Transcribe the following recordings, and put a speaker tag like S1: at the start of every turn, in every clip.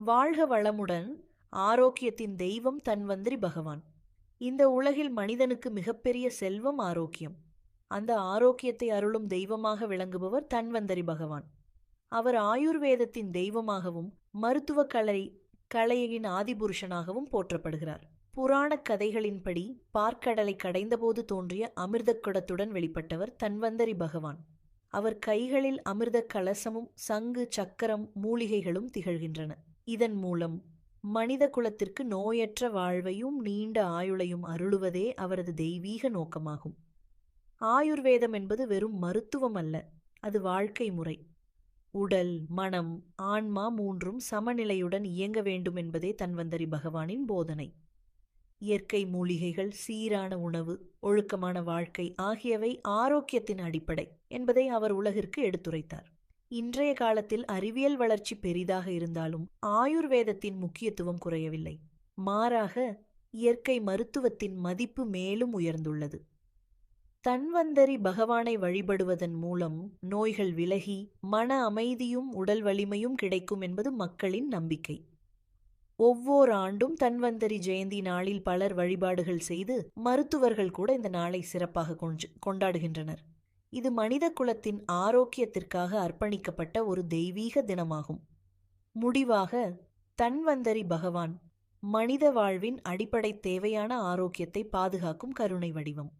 S1: வாழ்க வளமுடன். ஆரோக்கியத்தின் தெய்வம் தன்வந்திரி பகவான். இந்த உலகில் மனிதனுக்கு மிகப்பெரிய செல்வம் ஆரோக்கியம். அந்த ஆரோக்கியத்தை அருளும் தெய்வமாக விளங்குபவர் தன்வந்தரி பகவான். அவர் ஆயுர்வேதத்தின் தெய்வமாகவும் கலையின் ஆதிபுருஷனாகவும் போற்றப்படுகிறார். புராணக் கதைகளின்படி பார்க்கடலை கடைந்தபோது தோன்றிய அமிர்தக் குடத்துடன் வெளிப்பட்டவர் தன்வந்தரி பகவான். அவர் கைகளில் அமிர்த கலசமும் சங்கு சக்கரம் மூலிகைகளும் திகழ்கின்றன. இதன் மூலம் மனித குலத்திற்கு நோயற்ற வாழ்வையும் நீண்ட ஆயுளையும் அருளுவதே அவரது தெய்வீக நோக்கமாகும். ஆயுர்வேதம் என்பது வெறும் மருத்துவம் அல்ல, அது வாழ்க்கை முறை. உடல், மனம், ஆன்மா மூன்றும் சமநிலையுடன் இயங்க வேண்டும் என்பதே தன்வந்தரி பகவானின் போதனை. இயற்கை மூலிகைகள், சீரான உணவு, ஒழுக்கமான வாழ்க்கை ஆகியவை ஆரோக்கியத்தின் அடிப்படை என்பதை அவர் உலகிற்கு எடுத்துரைத்தார். இன்றைய காலத்தில் அறிவியல் வளர்ச்சி பெரிதாக இருந்தாலும் ஆயுர்வேதத்தின் முக்கியத்துவம் குறையவில்லை. மாறாக இயற்கை மருத்துவத்தின் மதிப்பு மேலும் உயர்ந்துள்ளது. தன்வந்தரி பகவானை வழிபடுவதன் மூலம் நோய்கள் விலகி மன அமைதியும் உடல் வலிமையும் கிடைக்கும் என்பது மக்களின் நம்பிக்கை. ஒவ்வொரு ஆண்டும் தன்வந்தரி ஜெயந்தி நாளில் பலர் வழிபாடுகள் செய்து மருத்துவர்கள் கூட இந்த நாளை சிறப்பாக கொண்டாடுகின்றனர். இது மனித குலத்தின் ஆரோக்கியத்திற்காக அர்ப்பணிக்கப்பட்ட ஒரு தெய்வீக தினமாகும். முடிவாக, தன்வந்தரி பகவான் மனித வாழ்வின் அடிப்படை தேவையான ஆரோக்கியத்தை பாதுகாக்கும் கருணை வடிவம்.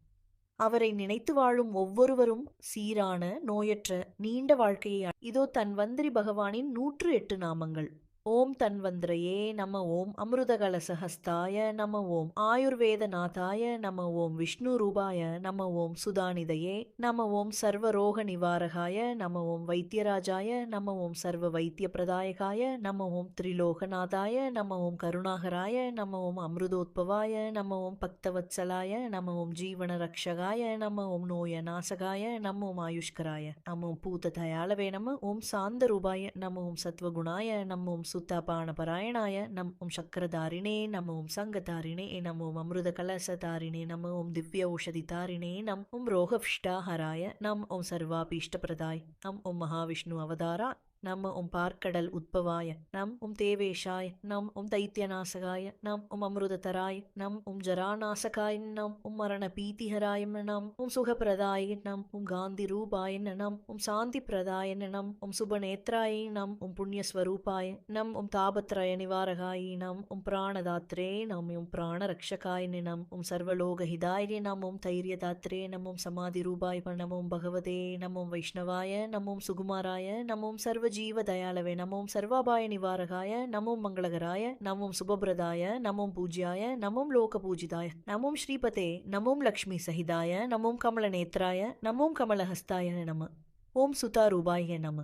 S1: அவரை நினைத்து வாழும் ஒவ்வொருவரும் சீரான, நோயற்ற, நீண்ட வாழ்க்கையை. இதோ தன்வந்திரி பகவானின் 108 நாமங்கள். ஓம் தன்வந்திரயே நம. ஓம் அமிர்தகலசஹஸ்தாய நம. ஓம் ஆயுர்வேதநாதாய நம. ஓம் விஷ்ணு ரூபாய நம. ஓம் சுதாநிதயே நம. ஓம் சர்வரோக நிவாரகாய நம. ஓம் வைத்தியராஜாய நம. ஓம் சர்வ வைத்திய பிரதாயகாய நம. ஓம் திரிலோகநாதாய நம. ஓம் கருணாகராய நம. ஓம் அமிர்தோத்பவாய நம. ஓம் பக்தவத்சலாய நம. ஓம் ஜீவன ரக்ஷகாய நம. ஓம் நோய நாசகாய நம. ஓம் ஆயுஷ்கராய நம. ஓம் பூததயாளவே நம. ஓம் சாந்தரூபாய நம. ஓம் சத்வகுணாய நம. ஓம் சுத்தாபானபராயணாய நம். ஓம் சக்கரதாரிணே நம. ஓம் சங்கதாரிணே நம. ஓம் அமிர்த கலசதாரிணே நம. ஓம் திவ்ய ஔஷதிதாரிணே நம். ஓம் ரோகவிஷ்டாஹராய நம். ஓம் சர்வாபீஷ்டபிரதாய் நம். ஓம் மகாவிஷ்ணு அவதாரா நம். ஓம் பார்க்கடல் உத்பவாய நம். ஓம் தேவேஷாய நம். ஓம் தைத்தியநாசகாய நம். ஓம் அமிர்ததராய நம். ஓம் ஜராநாசகாய நம். ஓம் மரண பீதிஹராய நம். ஓம் சுகப்பிரதாய நம். ஓம் காந்தி ரூபாய நம். ஓம் சாந்தி பிரதாய நம். ஓம் சுபநேத்ராய நம். ஓம் புண்ணியஸ்வரூபாய நம். ஓம் தாபத்ரய நிவாரகாய நம். ஓம் பிராணதாத்ரே நம். ஓம் பிராணரக்ஷகாய நம். ஓம் சர்வலோகஹிதாய நம். ஓம் தைரியதாத்ரே நம். ஓம் சமாதி ரூபாய நம. ஓம் பகவதே நம. ஓம் வைஷ்ணவாய நம. ஓம் சுகுமாராய நம. ஓம் சர்வ ஜீவ தயாளவே நம. ஓம் சர்வாபாய நிவாரகாய நம. ஓம் மங்களகராய நம. ஓம் சுபபிரதாய நம. ஓம் பூஜ்யாய நம. ஓம் லோக பூஜிதாய நம. ஓம் ஸ்ரீபதே நம. ஓம் லக்ஷ்மி சகிதாய நம. ஓம் கமலநேத்ராய நம. ஓம் கமலஹஸ்தாய நம. ஓம் சுதாரூபாய நம.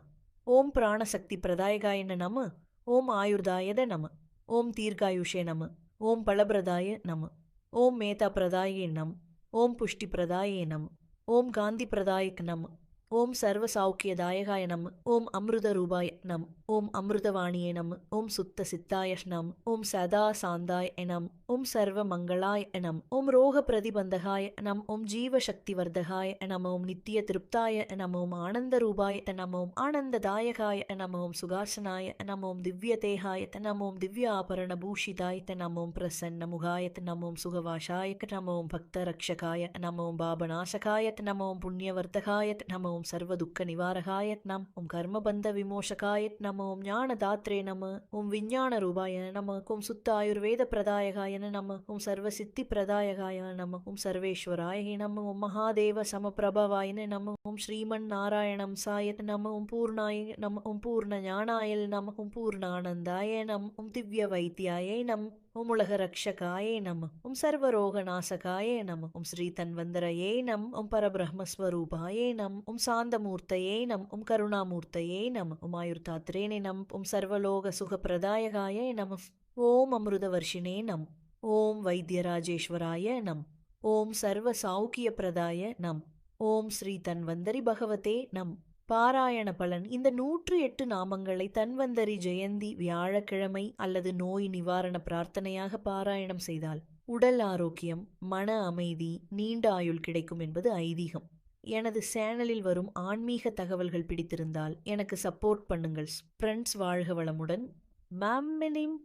S1: ஓம் பிராணசக்தி பிரதாயகாய நம. ஓம் ஆயுர்தாயத நம. ஓம் தீர்காயுஷே நம. ஓம் பலபிரதாய நம. ஓம் மேதா பிரதாயே நம. ஓம் புஷ்டி பிரதாயே நம. ஓம் காந்தி பிரதாயக் நம. ஓம் சர்வ சௌக்கியதாயகாய நம. ஓம் அமிர்த ரூபாய நம. ஓம் அமிர்தவாணியே நம. ஓம் சுத்த சித்தாய நம. ஓம் சதா சாந்தாய நம. ஓம் சர்வ மங்களாய நம. ஓம் ரோக பிரதிபந்தகாய நம. ஓம் ஜீவ சக்தி வர்தகாய நம. ஓம் நித்திய திருப்தாய நம. ஓம் ஆனந்த ரூபாய நம. ஓம் ஆனந்ததாயகாய நம. ஓம் சுகாசனாய நம. ஓம் திவ்ய தேகாய நம. ஓம் திவ்ய ஆபரண பூஷிதாய நம. ஓம் பிரசன்ன முகாய நம. ஓம் சுகவாசாய நம. ஓம் பக்த ரக்ஷகாய நம. ஓம் பாபநாசகாய நம. ஓம் புண்ணியவர்தகாய நம. ஓம் சர்வ துக்க நிவாரகாய நம். ஓம் கர்மபந்த விமோசகாய நம. ஓம் ஞானதாத்ரே நம. ஓம் விஞ்ஞான ரூபாய நம. ஓம் சுத்த ஆயுர்வேத பிரதாயகாய நம. ஓம் சர்வ சித்தி பிரதாயகாய நம. ஓம் சர்வேஸ்வராய நம. ஓம் மகாதேவ சமபிரபவாய நம. ஓம் ஸ்ரீமன் நாராயணம் சாய நம. ஓம் பூர்ணாய நம. ஓம் பூர்ண ஞானாய நம. ஓம் பூர்ணானந்தாய நம. ஓம் திவ்ய வைத்தியாய நம. ஓம் உலக ரக்ஷகாயே நம. ஓம் சர்வரோக நாசகாயே நம. ஓம் ஸ்ரீ தன்வந்தரயே நம. ஓம் பரபிரம்மஸ்வரூபாயே நம. ஓம் சாந்தமூர்த்தயே நம. ஓம் கருணாமூர்த்தயே நம. ஓம் ஆயுர்தாத்ரேனே நம. ஓம் சர்வலோக சுகப்பிரதாயகாய நம. ஓம் அமிர்தவர்ஷினே நம. ஓம் வைத்தியராஜேஸ்வராய நம. ஓம் சர்வ சௌக்கிய பிரதாய நம. ஓம் ஸ்ரீ தன்வந்தரி பகவதே நம. பாராயண பலன். இந்த 108 நாமங்களை தன்வந்தரி ஜெயந்தி வியாழக்கிழமை அல்லது நோய் நிவாரண பிரார்த்தனையாக பாராயணம் செய்தால் உடல் ஆரோக்கியம், மன அமைதி, நீண்ட ஆயுள் கிடைக்கும் என்பது ஐதீகம். எனது சேனலில் வரும் ஆன்மீக தகவல்கள் பிடித்திருந்தால் எனக்கு சப்போர்ட் பண்ணுங்கள். ஃப்ரெண்ட்ஸ், வாழ்க வளமுடன். மாம்மினிம்